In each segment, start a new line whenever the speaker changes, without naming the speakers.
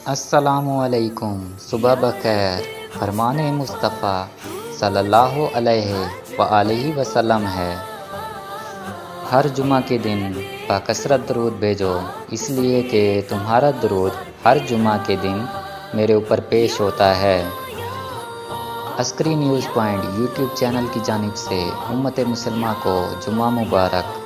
السلام علیکم، صبح بخیر۔ فرمان مصطفیٰ صلی اللہ علیہ وآلہ وسلم ہے، ہر جمعہ کے دن بکثرت درود بھیجو، اس لیے کہ تمہارا درود ہر جمعہ کے دن میرے اوپر پیش ہوتا ہے۔ عسکری نیوز پوائنٹ یوٹیوب چینل کی جانب سے امت مسلمہ کو جمعہ مبارک۔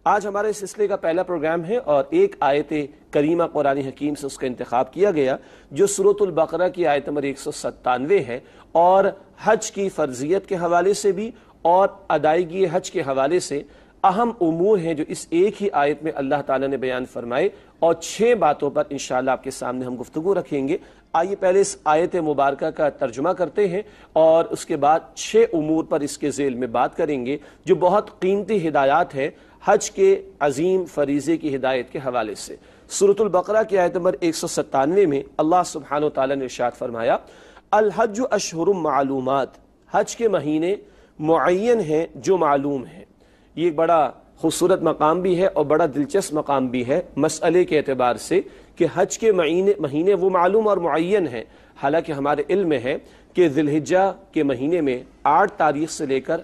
آج ہمارے اس سلسلے کا پہلا پروگرام ہے اور ایک آیت کریمہ قرآن حکیم سے اس کا انتخاب کیا گیا جو سورۃ البقرہ کی آیت نمبر 197 ہے، اور حج کی فرضیت کے حوالے سے بھی اور ادائیگی حج کے حوالے سے اہم امور ہیں جو اس ایک ہی آیت میں اللہ تعالیٰ نے بیان فرمائے، اور 6 باتوں پر انشاءاللہ آپ کے سامنے ہم گفتگو رکھیں گے۔ آئیے پہلے اس آیت مبارکہ کا ترجمہ کرتے ہیں اور اس کے بعد 6 امور پر اس کے ذیل میں بات کریں گے جو بہت قیمتی ہدایات ہیں حج کے عظیم فریضے کی ہدایت کے حوالے سے۔ سورۃ البقرہ کی آیت نمبر 197 میں اللہ سبحانہ و تعالیٰ نے ارشاد فرمایا، الحج اشہر معلومات، حج کے مہینے معین ہیں جو معلوم ہیں۔ یہ ایک بڑا خوبصورت مقام بھی ہے اور بڑا دلچسپ مقام بھی ہے مسئلے کے اعتبار سے کہ حج کے مہینے وہ معلوم اور معین ہیں۔ حالانکہ ہمارے علم میں ہے کہ ذی الحجہ کے مہینے میں 8 تاریخ سے لے کر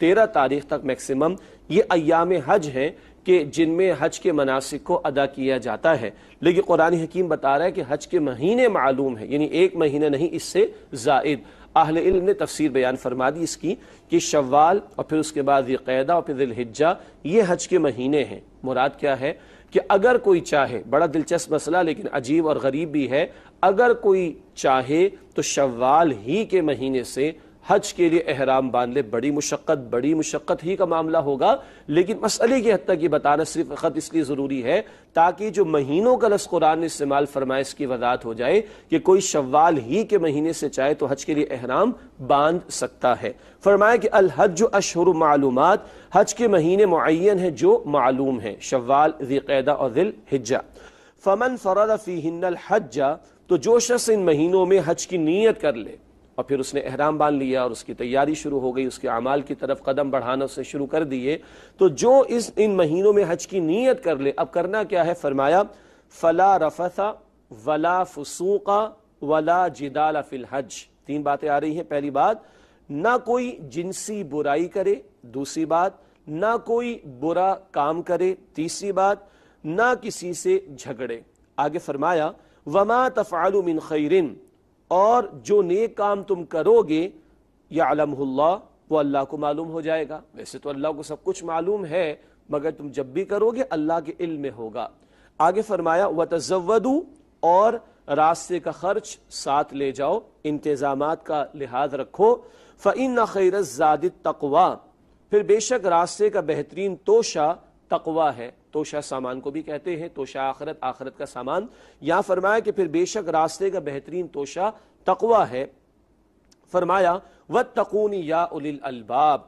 13 تاریخ تک میکسیمم یہ ایام حج ہیں کہ جن میں حج کے مناسک کو ادا کیا جاتا ہے، لیکن قرآن حکیم بتا رہا ہے کہ حج کے مہینے معلوم ہیں، یعنی ایک مہینہ نہیں، اس سے زائد۔ اہل علم نے تفسیر بیان فرما دی اس کی کہ شوال اور پھر اس کے بعد ذی القعدہ اور پھر ذی الحجہ یہ حج کے مہینے ہیں۔ مراد کیا ہے کہ اگر کوئی چاہے، بڑا دلچسپ مسئلہ لیکن عجیب اور غریب بھی ہے، اگر کوئی چاہے تو شوال ہی کے مہینے سے حج کے لیے احرام باندھ لے۔ بڑی مشقت ہی کا معاملہ ہوگا، لیکن مسئلے کی حد تک یہ بتانا صرف فقط اس لیے ضروری ہے تاکہ جو مہینوں کا لفظ قرآن نے استعمال فرمائے اس کی وضاحت ہو جائے کہ کوئی شوال ہی کے مہینے سے چاہے تو حج کے لیے احرام باندھ سکتا ہے۔ فرمایا کہ الحج اشہر معلومات، حج کے مہینے معین ہیں جو معلوم ہیں، شوال، ذی القعدہ اور ذی الحجہ۔ فمن فرض فیہن الحج، تو جو شخص ان مہینوں میں حج کی نیت کر لے اور پھر اس نے احرام باندھ لیا اور اس کی تیاری شروع ہو گئی، اس کے اعمال کی طرف قدم بڑھانا اس نے شروع کر دیے، تو جو ان مہینوں میں حج کی نیت کر لے، اب کرنا کیا ہے؟ فرمایا فلا رفث ولا فسوق ولا جدال فی الحج۔ 3 باتیں آ رہی ہیں۔ پہلی بات، نہ کوئی جنسی برائی کرے، دوسری بات نہ کوئی برا کام کرے، تیسری بات نہ کسی سے جھگڑے۔ آگے فرمایا وما تفعلوا من خیر، اور جو نیک کام تم کرو گے یعلمہ اللہ، وہ اللہ کو معلوم ہو جائے گا۔ ویسے تو اللہ کو سب کچھ معلوم ہے، مگر تم جب بھی کرو گے اللہ کے علم میں ہوگا۔ آگے فرمایا وتزودوا، اور راستے کا خرچ ساتھ لے جاؤ، انتظامات کا لحاظ رکھو۔ فإن خیر الزاد التقوی، پھر بے شک راستے کا بہترین توشہ تقوی ہے۔ توشہ سامان کو بھی کہتے ہیں، توشہ آخرت کا سامان۔ یہاں فرمایا کہ پھر بے شک راستے کا بہترین توشہ تقوی ہے۔ فرمایا واتقون یا اولی الالباب،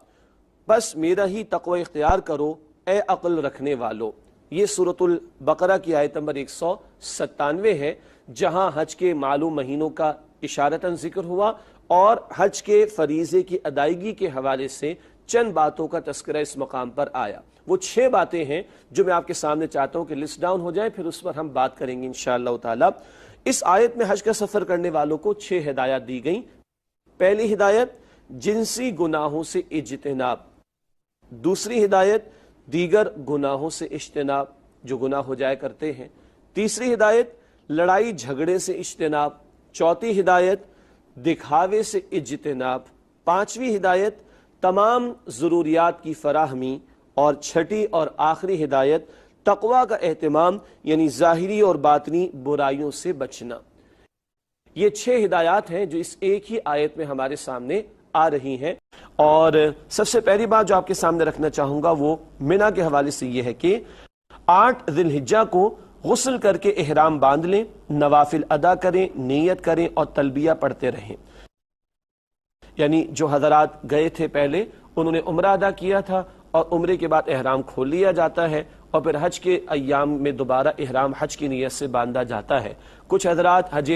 بس میرا ہی تقوی اختیار کرو اے عقل رکھنے والو۔ یہ سورۃ البقرہ کی آیت نمبر 197 ہے، جہاں حج کے معلوم مہینوں کا اشارتاً ذکر ہوا اور حج کے فریضے کی ادائیگی کے حوالے سے چند باتوں کا تذکرہ اس مقام پر آیا۔ وہ 6 باتیں ہیں جو میں آپ کے سامنے چاہتا ہوں کہ لسٹ ڈاؤن ہو جائیں، پھر اس پر ہم بات کریں گے انشاءاللہ تعالی۔ اس آیت میں حج کا سفر کرنے والوں کو 6 ہدایات دی گئیں۔ پہلی ہدایت جنسی گناہوں سے اجتناب، دوسری ہدایت دیگر گناہوں سے اجتناب جو گناہ ہو جایا کرتے ہیں، تیسری ہدایت لڑائی جھگڑے سے اجتناب، چوتھی ہدایت دکھاوے سے اجتناب، پانچویں ہدایت تمام ضروریات کی فراہمی، اور چھٹی اور آخری ہدایت تقوی کا اہتمام، یعنی ظاہری اور باطنی برائیوں سے بچنا۔ یہ 6 ہدایات ہیں جو اس ایک ہی آیت میں ہمارے سامنے آ رہی ہیں۔ اور سب سے پہلی بات جو آپ کے سامنے رکھنا چاہوں گا وہ منی کے حوالے سے یہ ہے کہ 8 ذی الحجہ کو غسل کر کے احرام باندھ لیں، نوافل ادا کریں، نیت کریں اور تلبیہ پڑھتے رہیں۔ یعنی جو حضرات گئے تھے پہلے انہوں نے عمرہ ادا کیا تھا اور عمرے کے بعد احرام کھول لیا جاتا ہے اور پھر حج کے ایام میں دوبارہ احرام حج کی نیت سے باندھا جاتا ہے۔ کچھ حضرات حج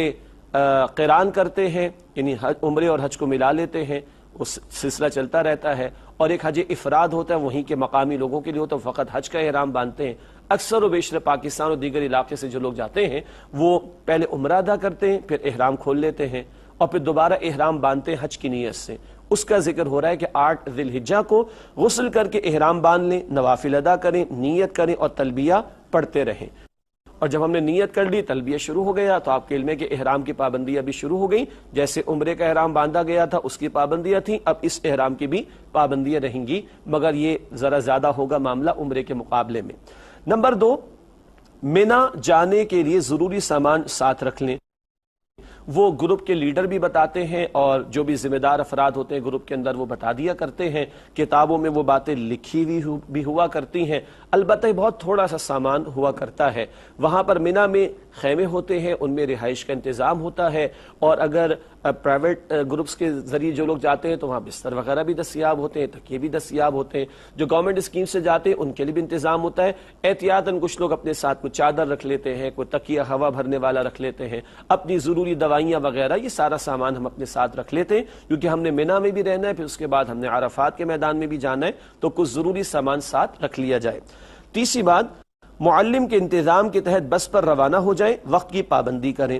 قران کرتے ہیں، یعنی عمرے اور حج کو ملا لیتے ہیں، اس سلسلہ چلتا رہتا ہے، اور ایک حج افراد ہوتا ہے، وہیں کے مقامی لوگوں کے لیے ہوتا ہے، فقط حج کا احرام باندھتے ہیں۔ اکثر و بیشتر پاکستان اور دیگر علاقے سے جو لوگ جاتے ہیں وہ پہلے عمرہ ادا کرتے ہیں، پھر احرام کھول لیتے ہیں اور پھر دوبارہ احرام باندھتے ہیں حج کی نیت سے۔ اس کا ذکر ہو رہا ہے کہ 8 ذی الحجہ کو غسل کر کے احرام باندھ لیں، نوافل ادا کریں، نیت کریں اور تلبیہ پڑھتے رہیں۔ اور جب ہم نے نیت کر لی، تلبیہ شروع ہو گیا، تو آپ کے علم ہے کہ احرام کی پابندیاں بھی شروع ہو گئیں۔ جیسے عمرے کا احرام باندھا گیا تھا اس کی پابندیاں تھیں، اب اس احرام کی بھی پابندیاں رہیں گی، مگر یہ ذرا زیادہ ہوگا معاملہ عمرے کے مقابلے میں۔ نمبر 2، مینا جانے کے لیے ضروری سامان ساتھ رکھ لیں۔ وہ گروپ کے لیڈر بھی بتاتے ہیں اور جو بھی ذمہ دار افراد ہوتے ہیں گروپ کے اندر وہ بتا دیا کرتے ہیں، کتابوں میں وہ باتیں لکھی ہوئی بھی ہوا کرتی ہیں، البتہ بہت تھوڑا سا سامان ہوا کرتا ہے۔ وہاں پر مینا میں خیمے ہوتے ہیں، ان میں رہائش کا انتظام ہوتا ہے، اور اگر پرائیویٹ گروپس کے ذریعے جو لوگ جاتے ہیں تو وہاں بستر وغیرہ بھی دستیاب ہوتے ہیں، تکیے بھی دستیاب ہوتے ہیں۔ جو گورنمنٹ اسکیم سے جاتے ہیں ان کے لیے بھی انتظام ہوتا ہے۔ احتیاطاً کچھ لوگ اپنے ساتھ کوئی چادر رکھ لیتے ہیں، کوئی تکیہ ہوا بھرنے والا رکھ لیتے ہیں، اپنی ضروری دوائیاں وغیرہ، یہ سارا سامان ہم اپنے ساتھ رکھ لیتے ہیں، کیونکہ ہم نے مینا میں بھی رہنا ہے، پھر اس کے بعد ہم نے عرفات کے میدان میں بھی جانا ہے، تو کچھ ضروری سامان ساتھ رکھ لیا جائے۔ تیسری بات، معلم کے انتظام کے تحت بس پر روانہ ہو جائیں، وقت کی پابندی کریں۔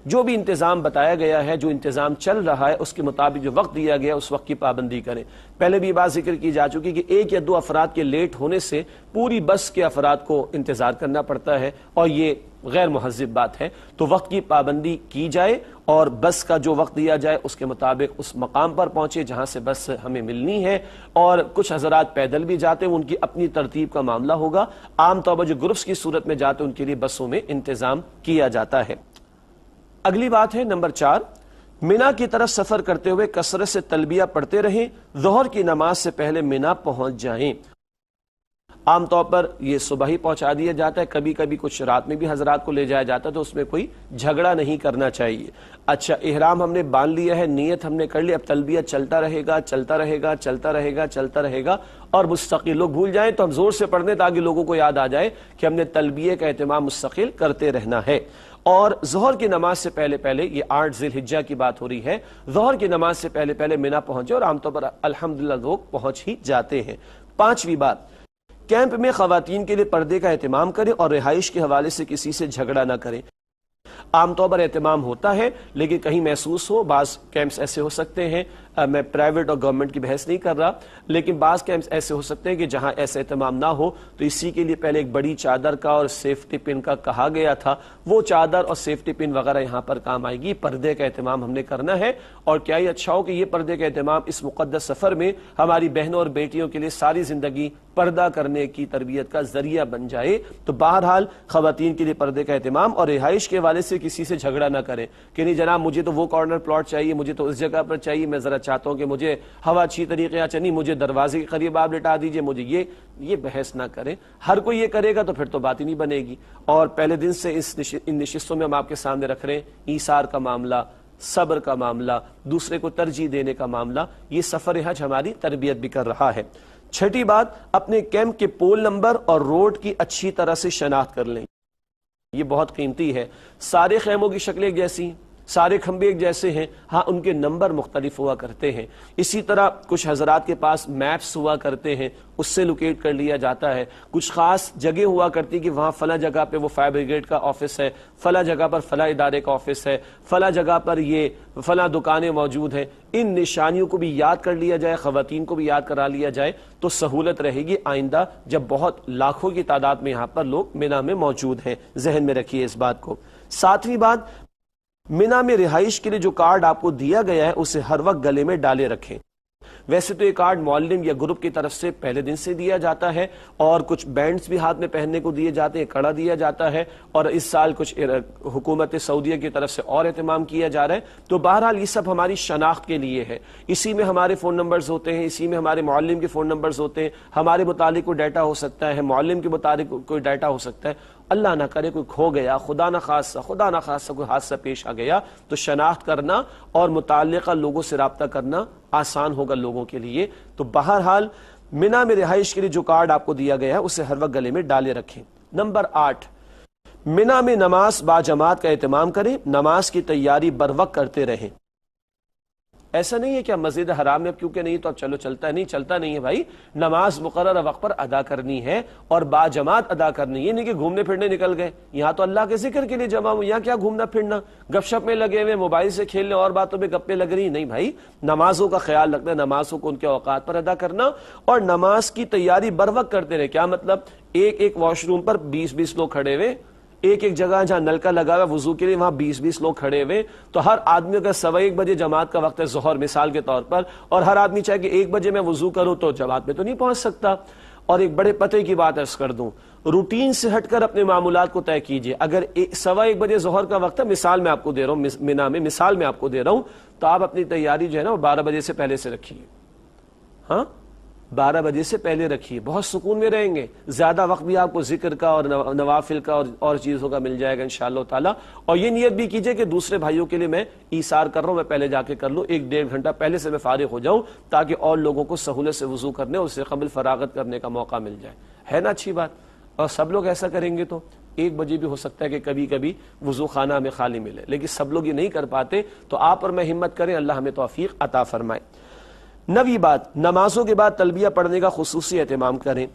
جو بھی انتظام بتایا گیا ہے، جو انتظام چل رہا ہے، اس کے مطابق جو وقت دیا گیا اس وقت کی پابندی کریں۔ پہلے بھی بات ذکر کی جا چکی کہ 1 یا 2 افراد کے لیٹ ہونے سے پوری بس کے افراد کو انتظار کرنا پڑتا ہے، اور یہ غیر مہذب بات ہے۔ تو وقت کی پابندی کی جائے اور بس کا جو وقت دیا جائے اس کے مطابق اس مقام پر پہنچے جہاں سے بس ہمیں ملنی ہے۔ اور کچھ حضرات پیدل بھی جاتے ہیں، ان کی اپنی ترتیب کا معاملہ ہوگا۔ عام طور پر جو گروپس کی صورت میں جاتے ہیں ان کے لیے بسوں میں انتظام کیا جاتا ہے۔ اگلی بات ہے نمبر 4، مینا کی طرف سفر کرتے ہوئے کثرت سے تلبیہ پڑھتے رہیں، ظہر کی نماز سے پہلے مینا پہنچ جائیں۔ عام طور پر یہ صبح ہی پہنچا دیا جاتا ہے، کبھی کبھی کچھ رات میں بھی حضرات کو لے جایا جاتا ہے، تو اس میں کوئی جھگڑا نہیں کرنا چاہیے۔ اچھا، احرام ہم نے باندھ لیا ہے، نیت ہم نے کر لی، اب تلبیہ چلتا رہے گا چلتا رہے گا چلتا رہے گا چلتا رہے گا، اور مستقل لوگ بھول جائیں تو ہم زور سے پڑھ دیں تاکہ لوگوں کو یاد آ جائے کہ ہم نے تلبیہ کا اہتمام مستقل کرتے رہنا ہے۔ اور ظہر کی نماز سے پہلے پہلے، یہ 8 ذی الحجہ کی بات ہو رہی ہے، ظہر کی نماز سے پہلے پہلے مینا پہنچے، اور عام طور پر الحمدللہ لوگ پہنچ ہی جاتے ہیں۔ 5ویں بات، کیمپ میں خواتین کے لیے پردے کا اہتمام کریں اور رہائش کے حوالے سے کسی سے جھگڑا نہ کریں۔ عام طور پر اہتمام ہوتا ہے، لیکن کہیں محسوس ہو، بعض کیمپس ایسے ہو سکتے ہیں، میں پرائیویٹ اور گورنمنٹ کی بحث نہیں کر رہا، لیکن بعض کیمپس ایسے ہو سکتے ہیں کہ جہاں ایسا اہتمام نہ ہو، تو اسی کے لیے پہلے ایک بڑی چادر کا اور سیفٹی پن کا کہا گیا تھا، وہ چادر اور سیفٹی پن وغیرہ یہاں پر کام آئے گی۔ پردے کا اہتمام ہم نے کرنا ہے، اور کیا ہی اچھا ہو کہ یہ پردے کا اہتمام اس مقدس سفر میں ہماری بہنوں اور بیٹیوں کے لیے ساری زندگی پردہ کرنے کی تربیت کا ذریعہ بن جائے۔ تو بہرحال خواتین کے لیے پردے کا اہتمام، اور رہائش کے حوالے سے کسی سے جھگڑا نہ کریں کہ نہیں جناب مجھے تو وہ کارنر پلاٹ چاہیے، مجھے تو اس جگہ پر چاہیے، میں ذرا چاہتا ہوں کہ مجھے ہوا اچھی طریقے سے نہیں، مجھے دروازے کے قریب آپ لٹا دیجئے، مجھے یہ بحث نہ کریں۔ ہر کوئی یہ کرے گا تو پھر تو بات ہی نہیں بنے گی۔ اور پہلے دن سے ان نشستوں میں ہم آپ کے سامنے رکھ رہے ہیں ایثار کا معاملہ، صبر کا معاملہ، دوسرے کو ترجیح دینے کا معاملہ، یہ سفر حج ہماری تربیت بھی کر رہا ہے۔ 6ٹھی بات، اپنے کیمپ کے پول نمبر اور روڈ کی اچھی طرح سے شناخت کر لیں، یہ بہت قیمتی ہے۔ سارے خیموں کی شکلیں ایک جیسی ہیں، سارے کھمبے ایک جیسے ہیں، ہاں ان کے نمبر مختلف ہوا کرتے ہیں۔ اسی طرح کچھ حضرات کے پاس میپس ہوا کرتے ہیں، اس سے لوکیٹ کر لیا جاتا ہے۔ کچھ خاص جگہ ہوا کرتی کہ وہاں فلاں جگہ پہ وہ فائر بریگیڈ کا آفس ہے، فلاں جگہ پر فلاں ادارے کا آفس ہے، فلاں جگہ پر یہ فلاں دکانیں موجود ہیں۔ ان نشانیوں کو بھی یاد کر لیا جائے، خواتین کو بھی یاد کرا لیا جائے تو سہولت رہے گی آئندہ جب بہت لاکھوں کی تعداد میں یہاں پر لوگ مینا میں موجود ہیں۔ ذہن میں رکھیے اس بات کو۔ 7ویں بات، مینا میں رہائش کے لیے جو کارڈ آپ کو دیا گیا ہے اسے ہر وقت گلے میں ڈالے رکھیں۔ ویسے تو یہ کارڈ معلم یا گروپ کی طرف سے پہلے دن سے دیا جاتا ہے، اور کچھ بینڈز بھی ہاتھ میں پہننے کو دیے جاتے ہیں، کڑا دیا جاتا ہے، اور اس سال کچھ حکومت سعودیہ کی طرف سے اور اہتمام کیا جا رہا ہے۔ تو بہرحال یہ سب ہماری شناخت کے لیے ہے، اسی میں ہمارے فون نمبرز ہوتے ہیں، اسی میں ہمارے معلم کے فون نمبرز ہوتے ہیں، ہمارے متعلق کوئی ڈیٹا ہو سکتا ہے، معلم کے متعلق کوئی ڈیٹا ہو سکتا ہے۔ اللہ نہ کرے کوئی کھو گیا، خدا نہ خاصہ کوئی حادثہ پیش آ گیا، تو شناخت کرنا اور متعلقہ لوگوں سے رابطہ کرنا آسان ہوگا لوگوں کے لیے۔ تو بہرحال مینا میں رہائش کے لیے جو کارڈ آپ کو دیا گیا ہے اسے ہر وقت گلے میں ڈالے رکھیں۔ نمبر 8، مینا میں نماز با جماعت کا اہتمام کریں، نماز کی تیاری بر وقت کرتے رہیں۔ ایسا نہیں ہے کہ اب مسجد حرام میں اب کیونکہ نہیں تو اب چلو چلتا نہیں ہے بھائی. نماز مقررہ وقت پر ادا کرنی ہے اور با جماعت ادا کرنی ہے. یہ نہیں کہ گھومنے پھرنے نکل گئے, یہاں تو اللہ کے ذکر کے لیے جمع ہو, یہاں کیا گھومنا پھرنا, گپ شپ میں لگے ہوئے, موبائل سے کھیلنے اور باتوں میں گپیں لگ رہی. نہیں بھائی, نمازوں کا خیال رکھنا, نمازوں کو ان کے اوقات پر ادا کرنا اور نماز کی تیاری بر وقت کرتے رہے. کیا مطلب, ایک واش روم پر 20 لوگ کھڑے ہوئے, ایک جگہ جہاں نل کا لگا ہوا وضو کے لیے وہاں 20 لوگ کھڑے ہوئے, تو ہر آدمی اگر 1:15 بجے جماعت کا وقت ہے ظہر مثال کے طور پر, اور ہر آدمی چاہے کہ 1 بجے میں وضو کروں تو جماعت میں تو نہیں پہنچ سکتا. اور ایک بڑے پتے کی بات عرض کر دوں, روٹین سے ہٹ کر اپنے معمولات کو طے کیجئے. اگر 1:15 بجے ظہر کا وقت ہے, مثال میں آپ کو دے رہا ہوں, منا میں مثال میں آپ کو دے رہا ہوں, تو آپ اپنی تیاری جو ہے نا وہ 12 بجے سے پہلے سے رکھیے. ہاں 12 بجے سے پہلے رکھیے, بہت سکون میں رہیں گے. زیادہ وقت بھی آپ کو ذکر کا اور نوافل کا اور چیزوں کا مل جائے گا انشاءاللہ تعالی. اور یہ نیت بھی کیجئے کہ دوسرے بھائیوں کے لیے میں ایثار کر رہا ہوں, میں پہلے جا کے کر لوں, 1-1.5 گھنٹہ پہلے سے میں فارغ ہو جاؤں تاکہ اور لوگوں کو سہولت سے وضو کرنے اور اس سے قبل فراغت کرنے کا موقع مل جائے. ہے نا اچھی بات؟ اور سب لوگ ایسا کریں گے تو 1 بجے بھی ہو سکتا ہے کہ کبھی کبھی وضو خانہ ہمیں خالی ملے, لیکن سب لوگ یہ نہیں کر پاتے. تو آپ اور میں ہمت کریں, اللہ ہمیں توفیق عطا فرمائے. 9ویں بات, نمازوں کے بعد تلبیہ پڑھنے کا خصوصی اہتمام کریں.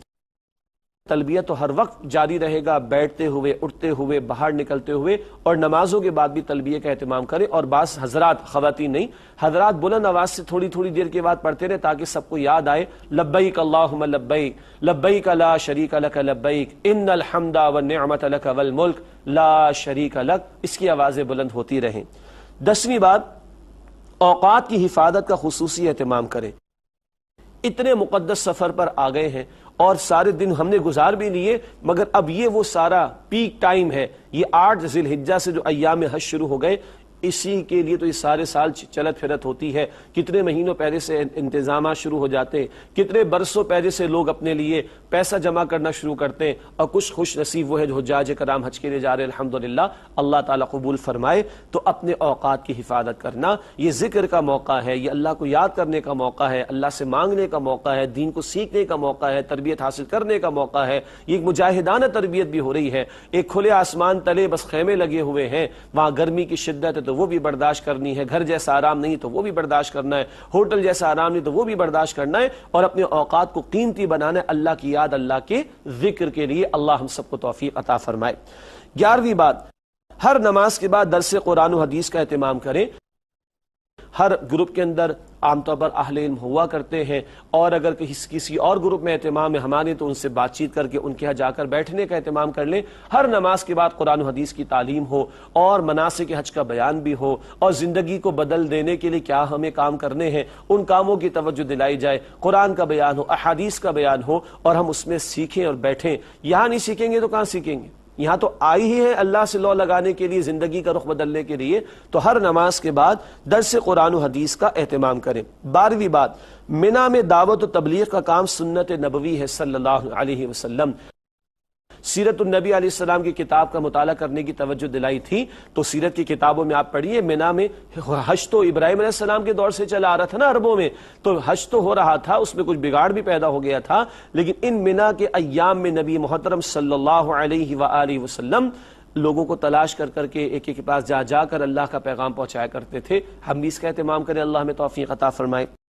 تلبیہ تو ہر وقت جاری رہے گا, بیٹھتے ہوئے, اٹھتے ہوئے, باہر نکلتے ہوئے, اور نمازوں کے بعد بھی تلبیہ کا اہتمام کریں. اور بعض حضرات, خواتین نہیں, حضرات بلند آواز سے تھوڑی دیر کے بعد پڑھتے رہے تاکہ سب کو یاد آئے, لبیک اللہم لبیک لبیک لا شریک لک لبیک ان الحمد والنعمت لک والملک لا شریک لک. اس کی آوازیں بلند ہوتی رہیں. 10ویں بات, اوقات کی حفاظت کا خصوصی اہتمام کریں. اتنے مقدس سفر پر آ گئے ہیں اور سارے دن ہم نے گزار بھی لیے, مگر اب یہ وہ سارا پیک ٹائم ہے, یہ 8 ذی الحجہ سے جو ایام حج شروع ہو گئے, اسی کے لیے تو یہ سارے سال چلت پھرت ہوتی ہے. کتنے مہینوں پہلے سے انتظامات شروع ہو جاتے ہیں, کتنے برسوں پہلے سے لوگ اپنے لیے پیسہ جمع کرنا شروع کرتے ہیں, اور کچھ خوش نصیب وہ ہے جو حجاج کرام حج کے لیے جا رہے ہیں, الحمدللہ اللہ تعالیٰ قبول فرمائے. تو اپنے اوقات کی حفاظت کرنا, یہ ذکر کا موقع ہے, یہ اللہ کو یاد کرنے کا موقع ہے, اللہ سے مانگنے کا موقع ہے, دین کو سیکھنے کا موقع ہے, تربیت حاصل کرنے کا موقع ہے. یہ ایک مجاہدانہ تربیت بھی ہو رہی ہے. ایک کھلے آسمان تلے بس خیمے لگے ہوئے ہیں, وہاں گرمی کی شدت ہے تو وہ بھی برداشت کرنی ہے, گھر جیسا آرام نہیں تو وہ بھی برداشت کرنا ہے, ہوٹل جیسا آرام نہیں تو وہ بھی برداشت کرنا ہے, اور اپنے اوقات کو قیمتی بنانا ہے اللہ کی یاد, اللہ کے ذکر کے لیے. اللہ ہم سب کو توفیق عطا فرمائے. 11ویں بات, ہر نماز کے بعد درس قرآن و حدیث کا اہتمام کریں. ہر گروپ کے اندر عام طور پر اہل علم ہوا کرتے ہیں, اور اگر کسی اور گروپ میں اہتمام ہے ہمارے تو ان سے بات چیت کر کے ان کے یہاں جا کر بیٹھنے کا اہتمام کر لیں. ہر نماز کے بعد قرآن و حدیث کی تعلیم ہو, اور مناسک حج کا بیان بھی ہو, اور زندگی کو بدل دینے کے لیے کیا ہمیں کام کرنے ہیں ان کاموں کی توجہ دلائی جائے. قرآن کا بیان ہو, احادیث کا بیان ہو, اور ہم اس میں سیکھیں اور بیٹھیں. یہاں نہیں سیکھیں گے تو کہاں سیکھیں گے؟ یہاں تو آئی ہی ہے اللہ سے لو لگانے کے لیے, زندگی کا رخ بدلنے کے لیے. تو ہر نماز کے بعد درس قرآن و حدیث کا اہتمام کریں. 12ویں بات, منا میں دعوت و تبلیغ کا کام سنت نبوی ہے صلی اللہ علیہ وسلم. سیرت النبی علیہ السلام کی کتاب کا مطالعہ کرنے کی توجہ دلائی تھی, تو سیرت کی کتابوں میں آپ پڑھیے, منا میں حج تو ابراہیم علیہ السلام کے دور سے چلا آ رہا تھا نا عربوں میں, تو حج تو ہو رہا تھا, اس میں کچھ بگاڑ بھی پیدا ہو گیا تھا, لیکن ان منا کے ایام میں نبی محترم صلی اللہ علیہ وآلہ وسلم لوگوں کو تلاش کر کر کے ایک کے پاس جا کر اللہ کا پیغام پہنچایا کرتے تھے. ہم بھی اس کا اہتمام کریں, اللہ ہمیں توفیق عطا فرمائے.